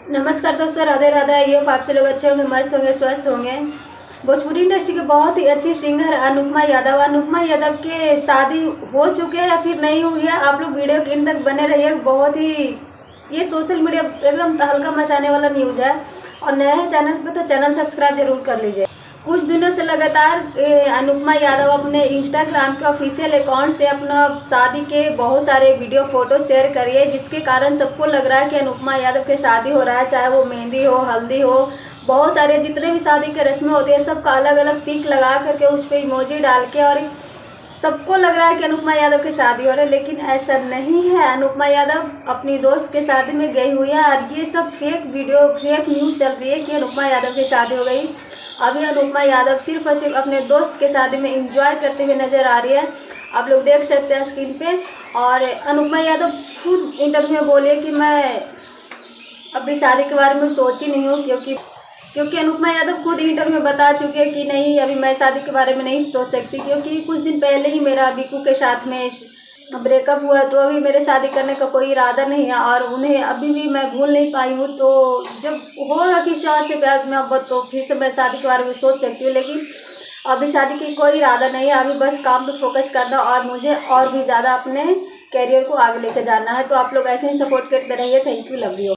नमस्कार दोस्तों, राधे राधे। ये आप से लोग अच्छे होंगे, मस्त होंगे, स्वस्थ होंगे। भोजपुरी इंडस्ट्री के बहुत ही अच्छी सिंगर अनुपमा यादव के शादी हो चुके हैं या फिर नहीं हुई है। आप लोग वीडियो के इन तक बने रहिए। बहुत ही ये सोशल मीडिया एकदम तहलका मचाने वाला न्यूज़ है। और नए हैं चैनल पे तो चैनल सब्सक्राइब जरूर कर लीजिए। कुछ दिनों से लगातार अनुपमा यादव अपने इंस्टाग्राम के ऑफिशियल अकाउंट से अपना शादी के बहुत सारे वीडियो फोटो शेयर कर रही है, जिसके कारण सबको लग रहा है कि अनुपमा यादव के शादी हो रहा है। चाहे वो मेहंदी हो, हल्दी हो, बहुत सारे जितने भी शादी के रस्में होती है सबका अलग अलग पिक लगा करके उस पर इमोजी डाल के, और सबको लग रहा है कि अनुपमा यादव की शादी हो रही है। लेकिन ऐसा नहीं है। अनुपमा यादव अपनी दोस्त के शादी में गई हुई है और ये सब फेक वीडियो, फेक न्यूज़ चल रही है कि अनुपमा यादव की शादी हो गई। अभी अनुपमा यादव सिर्फ और सिर्फ अपने दोस्त के शादी में एंजॉय करते हुए नजर आ रही है। आप लोग देख सकते हैं स्क्रीन पे। और अनुपमा यादव खुद इंटरव्यू में बोली है कि मैं अभी शादी के बारे में सोची नहीं हूँ, क्योंकि अनुपमा यादव खुद इंटरव्यू में बता चुके हैं कि नहीं, अभी मैं शादी के बारे में नहीं सोच सकती, क्योंकि कुछ दिन पहले ही मेरा बिकू के साथ में ब्रेकअप हुआ। तो अभी मेरे शादी करने का कोई इरादा नहीं है और उन्हें अभी भी मैं भूल नहीं पाई हूँ। तो जब होगा किसी और से प्यार मोहब्बत तो फिर से मैं शादी के बारे में सोच सकती हूँ, लेकिन अभी शादी की कोई इरादा नहीं है। अभी बस काम पे फोकस करना और मुझे और भी ज़्यादा अपने करियर को आगे लेके जाना है। तो आप लोग ऐसे ही सपोर्ट करते रहिए। Thank you, love you.